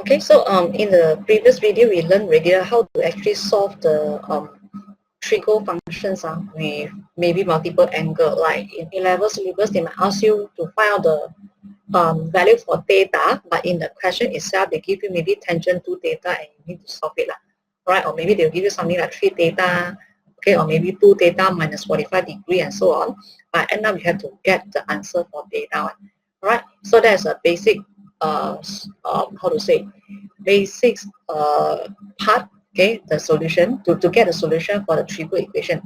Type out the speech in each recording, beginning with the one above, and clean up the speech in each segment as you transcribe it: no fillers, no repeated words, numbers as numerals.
Okay, so in the previous video we learned already how to actually solve the trigo functions with maybe multiple angle. Like in A-level syllabus, they might ask you to find out the value for theta, but in the question itself they give you maybe tangent to theta and you need to solve it, right? Or maybe they'll give you something like 3 theta, okay, or maybe 2 theta minus 45 degree and so on. But end up you have to get the answer for theta, right? So that's a basic how to say, basics part, okay, the solution to get a solution for the triple equation.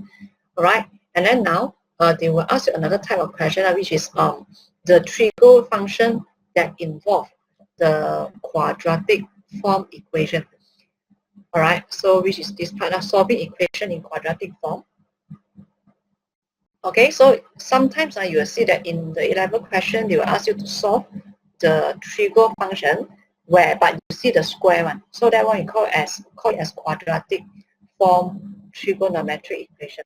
All right, and then now they will ask you another type of question, which is the trigo function that involve the quadratic form equation. All right, so which is this part of solving equation in quadratic form. Okay, so sometimes you will see that in the A-level question they will ask you to solve the trigo function but you see the square one, so that one you call it as quadratic form trigonometric equation.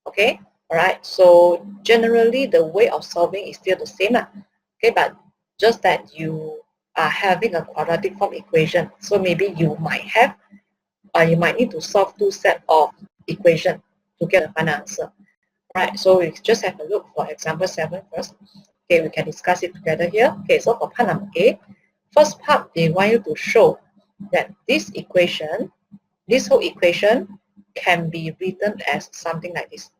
Okay, all right, so generally the way of solving is still the same, okay, but just that you are having a quadratic form equation, so maybe you might need to solve two set of equation to get a final answer. Right, so we just have a look for example 7 first. Okay, we can discuss it together here. Okay, so for part number A, first part they want you to show that this whole equation can be written as something like this.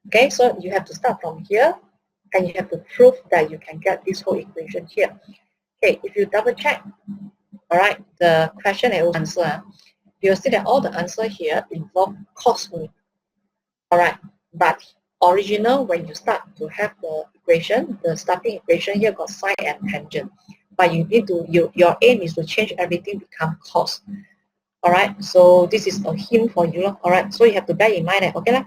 Okay, so you have to start from here and you have to prove that you can get this whole equation here. Okay, if you double check, all right, the question and answer, you'll see that all the answer here involve cos only. All right, but original, when you start to have the equation, the starting equation here got sine and tangent, but you need to your aim is to change everything become cos. All right, so this is a hint for you. All right, so you have to bear in mind that, okay,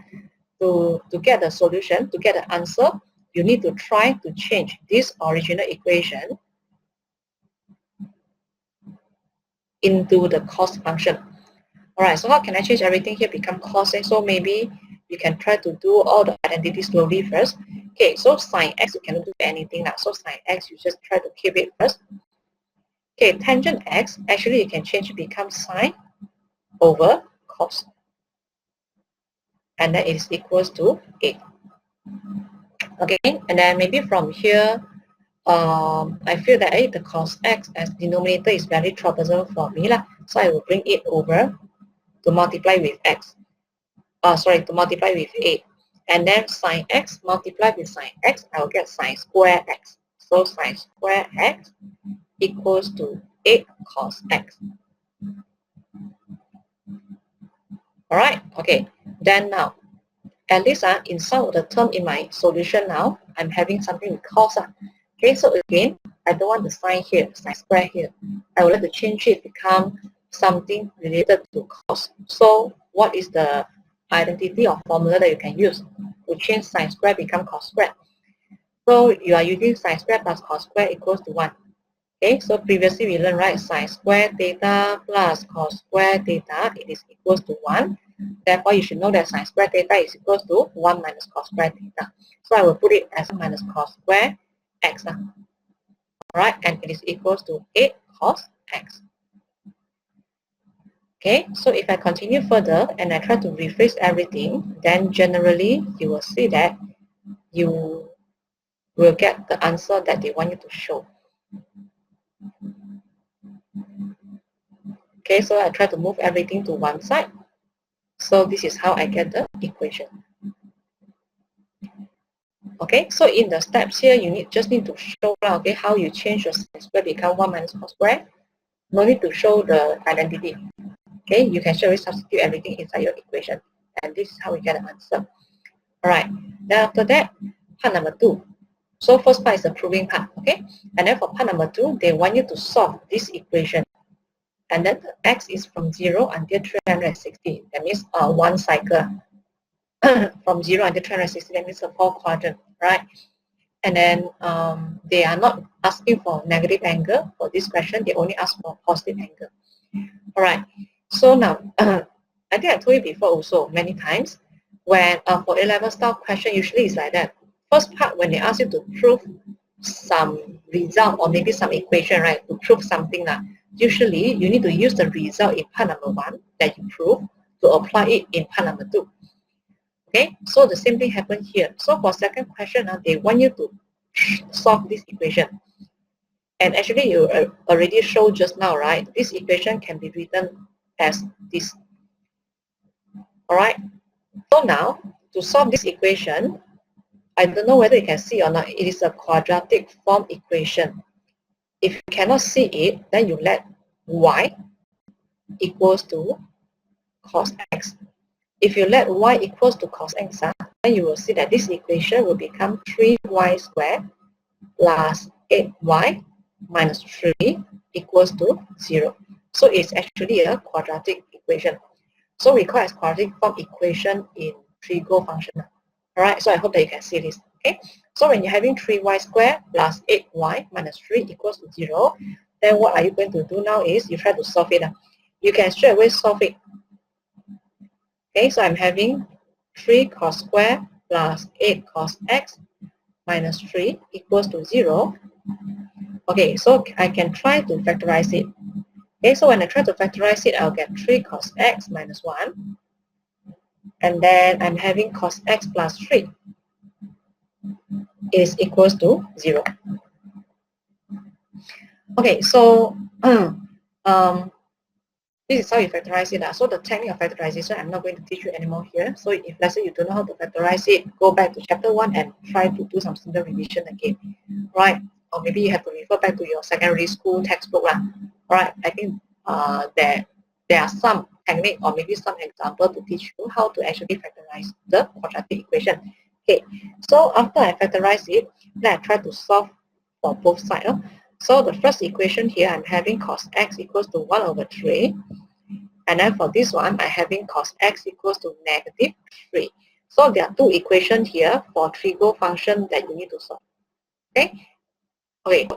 to get the solution, to get the answer, you need to try to change this original equation into the cos function. All right, so how can I change everything here become cos? So maybe you can try to do all the identities slowly first. Okay, so sine x, you cannot do anything now. So sine x, you just try to keep it first. Okay, tangent x, actually you can change it become sine over cos. And then it is equals to 8. Okay, and then maybe from here, I feel that the cos x as denominator is very troublesome for me. So I will bring it over to multiply with x. To multiply with 8. And then sine x multiply with sine x, I will get sine square x. So sine square x equals to 8 cos x. Alright, okay. Then now, at least in some of the term in my solution now, I'm having something with cos. Okay, so again, I don't want the sine here, sine square here. I would like to change it become something related to cos. So what is the identity or formula that you can use to change sine square become cos square? So you are using sine square plus cos square equals to 1. Okay, so previously we learned, right, sine square theta plus cos square theta, it is equals to 1. Therefore, you should know that sine square theta is equals to 1 minus cos square theta. So I will put it as 1 minus cos square x. Alright, and it is equals to 8 cos x. Okay, so if I continue further and I try to rephrase everything, then generally you will see that you will get the answer that they want you to show. Okay, so I try to move everything to one side. So this is how I get the equation. Okay, so in the steps here, you just need to show okay, how you change your sine square become 1 minus cos square. No need to show the identity. Okay, you can surely substitute everything inside your equation. And this is how we get an answer. Alright, then after that, part number 2. So first part is the proving part, okay? And then for part number 2, they want you to solve this equation. And then the x is from 0 until 360. That means one cycle. From 0 until 360, that means a 4 quadrant, right? And then they are not asking for negative angle for this question. They only ask for positive angle. All right. So now, I think I told you before also many times, when for A-level style question, usually it's like that. First part, when they ask you to prove some result or maybe some equation, right, to prove something. Usually, you need to use the result in part number 1 that you prove to apply it in part number 2. Okay, so the same thing happened here. So for second question, they want you to solve this equation. And actually, you already showed just now, right? This equation can be written as this. All right. So now, to solve this equation, I don't know whether you can see or not. It is a quadratic form equation. If you cannot see it, then you let y equals to cos x. If you let y equals to cos x, then you will see that this equation will become 3y squared plus 8y minus 3 equals to 0. So it's actually a quadratic equation. So we call it as quadratic form equation in trigo function. Alright, so I hope that you can see this. Okay, so when you're having 3y squared plus 8y minus 3 equals to 0, then what are you going to do now is you try to solve it. You can straight away solve it. Okay, so I'm having 3 cos squared plus 8 cos x minus 3 equals to 0. Okay, so I can try to factorize it. Okay, so when I try to factorize it, I'll get 3 cos x minus 1. And then I'm having cos x plus 3 is equals to 0. Okay, so this is how you factorize it. So the technique of factorization, I'm not going to teach you anymore here. So if let's say you don't know how to factorize it, go back to chapter 1 and try to do some simple revision again. Right? Or maybe you have to refer back to your secondary school textbook. Alright, I think there are some technique or maybe some example to teach you how to actually factorize the quadratic equation. Okay, so after I factorize it, then I try to solve for both sides. So the first equation here, I'm having cos x equals to 1 over 3. And then for this one, I'm having cos x equals to negative 3. So there are two equations here for trigo function that you need to solve. Okay? Okay.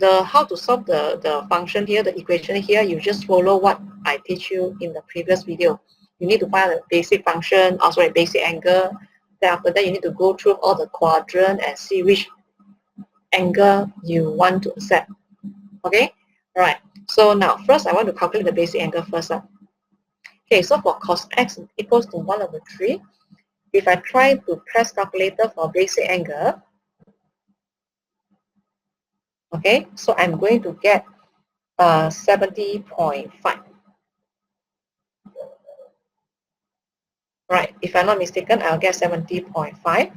How to solve the function here, the equation here, you just follow what I teach you in the previous video. You need to find a basic function, also a basic angle. Then after that, you need to go through all the quadrant and see which angle you want to accept. Okay? Alright. So now, first I want to calculate the basic angle first. Okay, so for cos x equals to 1 over 3, if I try to press calculator for basic angle, okay, so I'm going to get 70.5. Right, if I'm not mistaken, I'll get 70.5.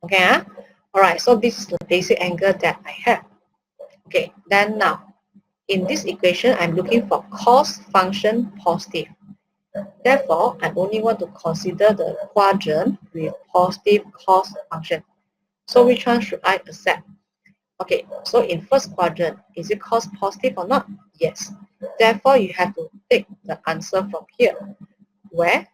Okay, alright, so this is the basic angle that I have. Okay, then now, in this equation, I'm looking for cos function positive. Therefore, I only want to consider the quadrant with positive cos function. So which one should I accept? Okay, so in first quadrant, is it cos positive or not? Yes. Therefore, you have to take the answer from here, where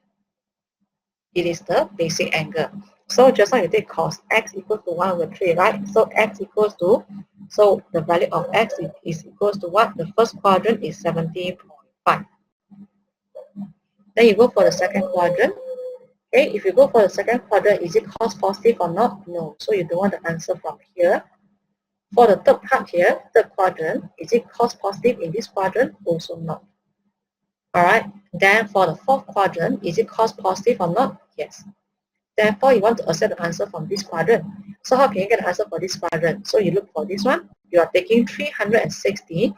it is the basic angle. So just now you take cos x equals to 1 over 3, right? So x equals to, so the value of x is equals to what? The first quadrant is 70.5. Then you go for the second quadrant. Okay, if you go for the second quadrant, is it cos positive or not? No. So you don't want the answer from here. For the third part here, third quadrant, is it cos positive in this quadrant? Also not. Alright, then for the fourth quadrant, is it cos positive or not? Yes. Therefore, you want to accept the answer from this quadrant. So how can you get the answer for this quadrant? So you look for this one. You are taking 360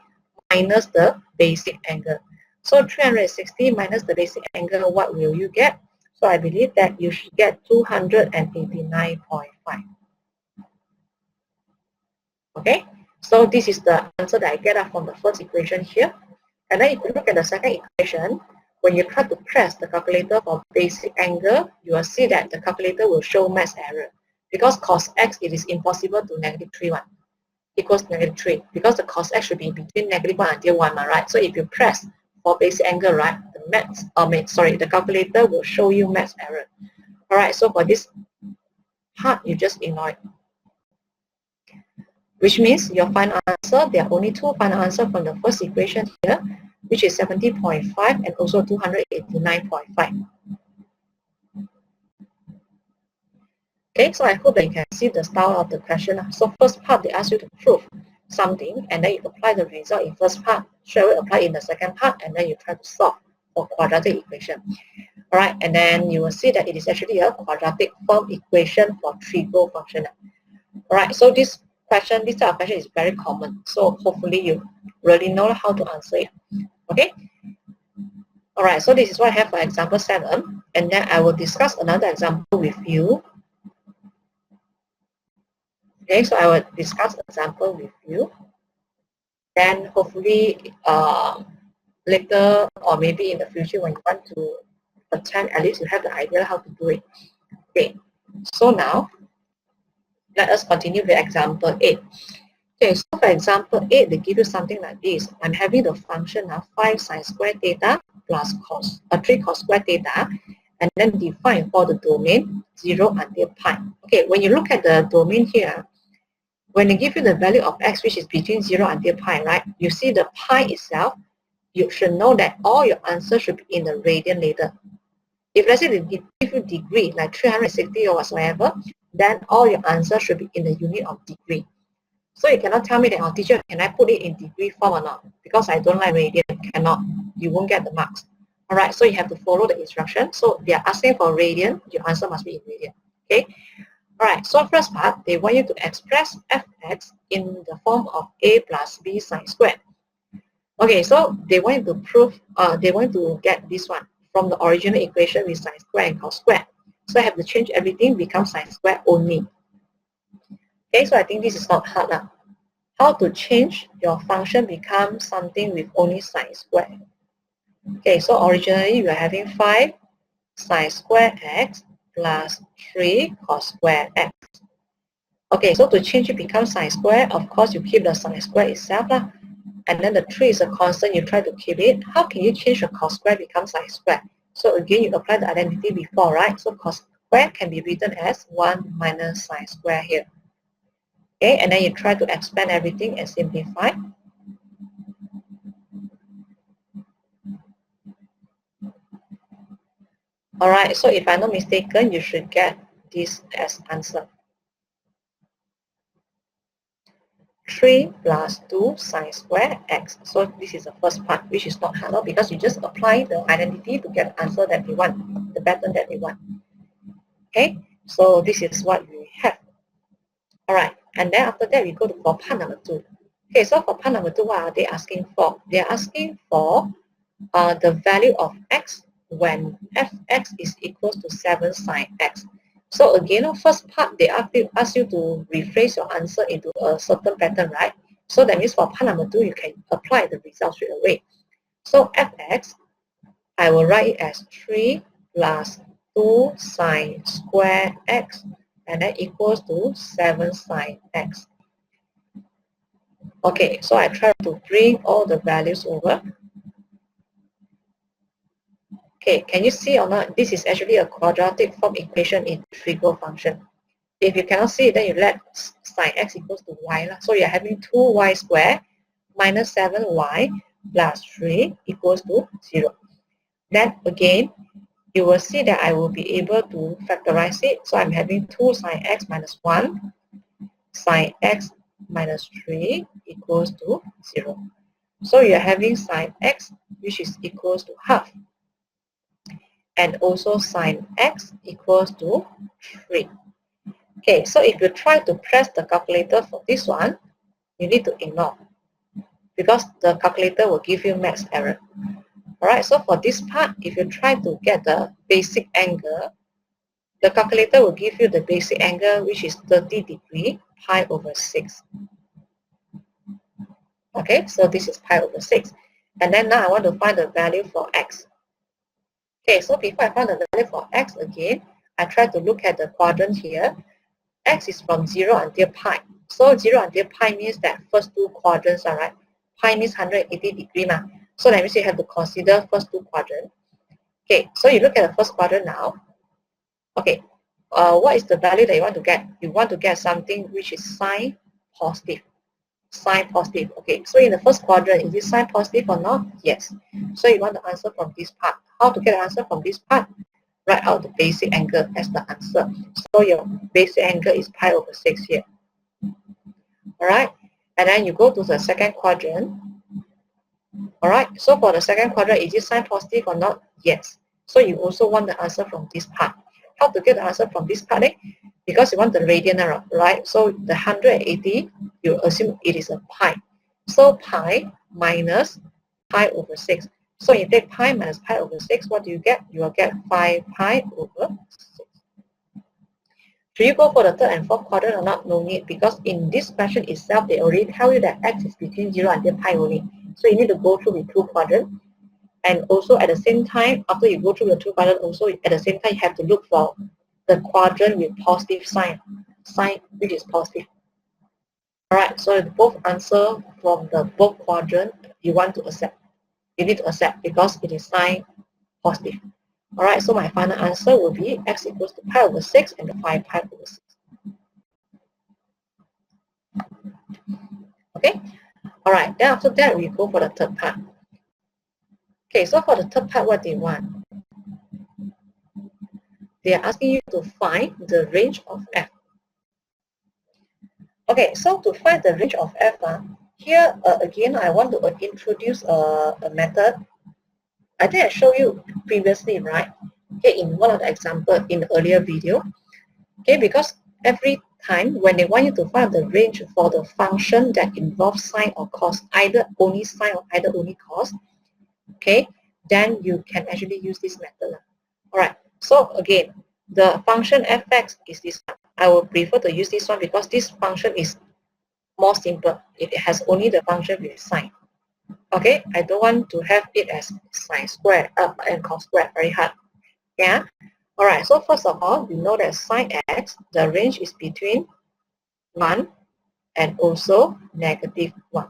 minus the basic angle. So 360 minus the basic angle, what will you get? So I believe that you should get 289.5. Okay, so this is the answer that I get from the first equation here. And then if you look at the second equation, when you try to press the calculator for basic angle, you will see that the calculator will show math error. Because cos x, it is impossible to negative 3, 1 equals negative 3. Because the cos x should be between negative 1 until 1, right? So if you press for basic angle, right, the calculator will show you math error. Alright, so for this part, you just ignore it. Which means your final answer, there are only two final answers from the first equation here, which is 70.5 and also 289.5. Okay, so I hope that you can see the style of the question. So first part, they ask you to prove something, and then you apply the result in first part, straight away apply in the second part, and then you try to solve for quadratic equation. All right, and then you will see that it is actually a quadratic form equation for trigo function. All right, so this question, this type of question is very common. So hopefully you really know how to answer it. Okay. All right, so this is what I have for example 7, and then I will discuss another example with you. Okay, so I will discuss example with you. Then hopefully later or maybe in the future when you want to attend, at least you have the idea how to do it. Okay, so now let us continue with example 8. Okay, so for example 8, they give you something like this. I'm having the function of 5 sine square theta plus 3 cos square theta, and then define for the domain 0 until pi. Okay, when you look at the domain here, when they give you the value of x, which is between 0 until pi, right? You see the pi itself, you should know that all your answers should be in the radian later. If let's say they give you degree, like 360 or whatsoever, then all your answers should be in the unit of degree. So you cannot tell me that, oh, teacher, can I put it in degree form or not? Because I don't like radian, cannot. You won't get the marks. All right, so you have to follow the instruction. So they are asking for radian, your answer must be in radian. Okay. All right, so first part, they want you to express fx in the form of a plus b sine squared. Okay, so they want you to prove, they want to get this one from the original equation with sine square and cos square. So I have to change everything, become sine square only. Okay, so I think this is not hard now. How to change your function become something with only sine square. Okay, so originally you are having 5 sine square x plus 3 cos square x. Okay, so to change it become sine square, of course you keep the sine square itself lah. And then the 3 is a constant, you try to keep it. How can you change the cos square become sine square? So again, you apply the identity before, right? So cos square can be written as 1 minus sine square here. Okay, and then you try to expand everything and simplify. Alright, so if I'm not mistaken, you should get this as answer. 3 plus 2 sine square x. So this is the first part, which is not hard because you just apply the identity to get the answer that we want, the pattern that we want. Okay, so this is what we have. Alright, and then after that we go to for part number 2. Okay, so for part number 2, what are they asking for? They are asking for the value of x when fx is equal to 7 sine x. So again, first part, they ask you to rephrase your answer into a certain pattern, right? So that means for part number 2, you can apply the result straight away. So fx, I will write it as 3 plus 2 sine square x, and that equals to 7 sine x. Okay, so I try to bring all the values over. Okay, can you see or not? This is actually a quadratic form equation in trigo function. If you cannot see it, then you let sine x equals to y. So you're having 2y squared minus 7y plus 3 equals to 0. Then again, you will see that I will be able to factorize it. So I'm having 2 sine x minus 1 sine x minus 3 equals to 0. So you're having sine x, which is equals to half. And also sine x equals to 3. Okay, so if you try to press the calculator for this one, you need to ignore because the calculator will give you math error. Alright, so for this part, if you try to get the basic angle, the calculator will give you the basic angle, which is 30 degrees, pi over 6. Okay, so this is pi over 6. And then now I want to find the value for x. Okay, so before I find the value for x again, I try to look at the quadrant here. X is from 0 until pi. So 0 until pi means that first two quadrants, all right? Pi means 180 degrees. So that means you have to consider first two quadrants. Okay, so you look at the first quadrant now. Okay, what is the value that you want to get? You want to get something which is sine positive. Sine positive. Okay, so in the first quadrant, is it sine positive or not? Yes. So you want to answer from this part. How to get an answer from this part? write out the basic angle as the answer. So your basic angle is pi over 6 here. Alright, and then you go to the second quadrant. Alright, so for the second quadrant, is it sign positive or not? Yes. So you also want the answer from this part. How to get the answer from this part? Because you want the radian error, right? So the 180, you assume it is a pi. So pi minus pi over 6. So you take pi minus pi over 6, what do you get? You will get 5 pi over 6. Should you go for the third and fourth quadrant or not? No need, because in this question itself, they already tell you that x is between 0 and pi only. So you need to go through with two quadrants. And also at the same time, after you go through the two quadrants, also at the same time, you have to look for the quadrant with positive sign which is positive. Alright, so both answer from the both quadrant you want to accept. You need to accept because it is sign positive. Alright, so my final answer will be x equals to pi over 6 and the 5 pi over 6. Okay? Alright, then after that we go for the third part. Okay, so for the third part, what they want? They are asking you to find the range of f. Okay, so to find the range of f, here again I want to introduce a method. I think I showed you previously, right? Okay, in one of the examples in the earlier video. Okay, because every time when they want you to find the range for the function that involves sine or cos, either only sine or either only cos, okay, then you can actually use this method. Alright, so again, the function fx is this one. I will prefer to use this one because this function is more simple. It has only the function with sine. Okay, I don't want to have it as sine square and cos square, very hard. Yeah. Alright, so first of all, we know that sine x, the range is between 1 and also negative 1.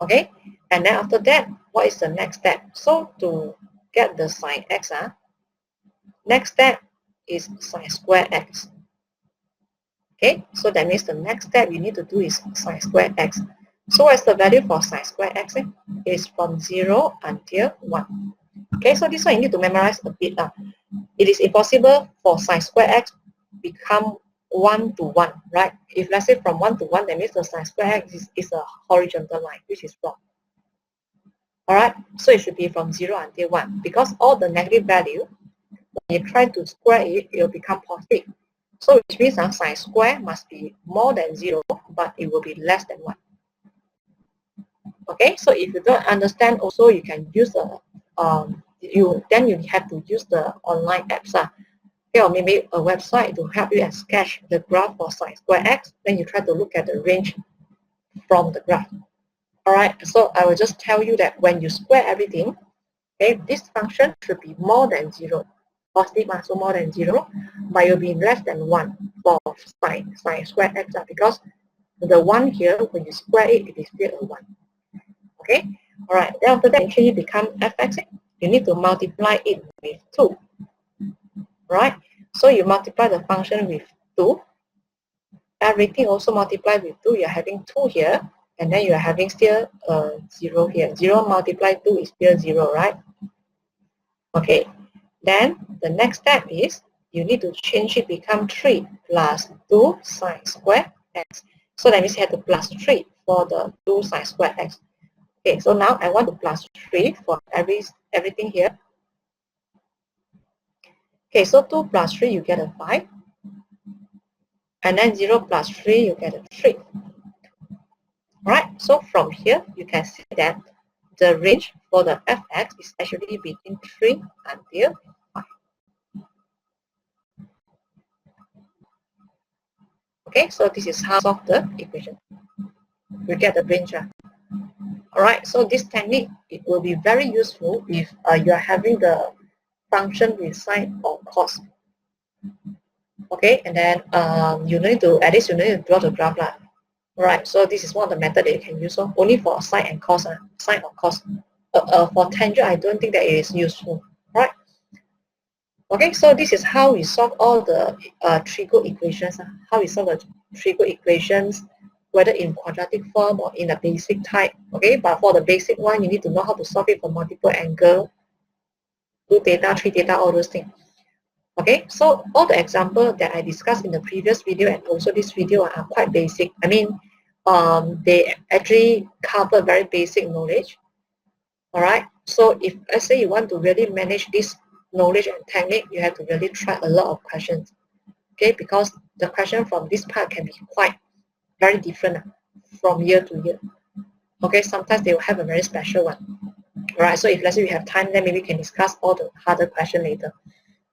Okay, and then after that, what is the next step? So to get the sine x, next step is sine square x. Okay, so that means the next step you need to do is sine square x. So what's the value for sine square x? It is from 0 until 1. Okay, so this one you need to memorize a bit. It is impossible for sine square x become 1 to 1, right? If let's say from 1 to 1, that means the sine square x is a horizontal line, which is wrong. Alright, so it should be from 0 until 1, because all the negative value, when you try to square it, it will become positive. So which means sine square must be more than 0, but it will be less than 1. Okay, so if you don't understand, also you can use the then you have to use the online apps, okay, or maybe a website to help you and sketch the graph for sine square x. Then you try to look at the range from the graph. Alright, so I will just tell you that when you square everything, okay, this function should be more than 0. Positive, so more than 0, but it will be less than 1 for sine square x, because the 1 here, when you square it, it is still a 1. Okay, alright, then after that, change it become fx. You need to multiply it with 2. Right, so you multiply the function with 2. Everything also multiplied with 2. You're having 2 here, and then you're having still 0 here. 0 multiplied 2 is still 0, right? Okay, then the next step is you need to change it become 3 plus 2 sine square x. So that means you have to plus 3 for the 2 sine square x. Okay, so now I want to plus 3 for everything here. Okay, so 2 plus 3, you get a 5. And then 0 plus 3, you get a 3. Alright, so from here, you can see that the range for the fx is actually between 3 until 5. Okay, so this is how to solve the equation. We get the range. Alright, so this technique, it will be very useful if you are having the function with sine or cos. Okay, and then you need to, at least you need to draw the graph. Alright, so this is one of the methods that you can use, only for sine and cos, sine or cos. For tangent, I don't think that it is useful. Right? Okay, so this is how we solve all the trigo equations. How we solve the trigo equations, whether in quadratic form or in a basic type. Okay, but for the basic one, you need to know how to solve it for multiple angle. 2 theta, 3 theta, all those things. Okay, so all the examples that I discussed in the previous video and also this video are quite basic. I mean, they actually cover very basic knowledge. All right, so if let's say you want to really manage this knowledge and technique, you have to really try a lot of questions. Okay, because the question from this part can be quite very different from year to year. Okay, sometimes they will have a very special one. All right, so if let's say we have time, then maybe we can discuss all the harder question later.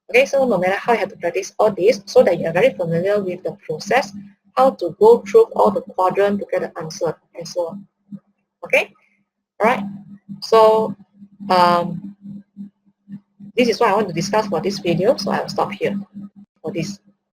Okay, so no matter how you have to practice all this, so that you are very familiar with the process, how to go through all the quadrant to get the answer and so on. Okay, all right. So this is what I want to discuss for this video. So I will stop here for this.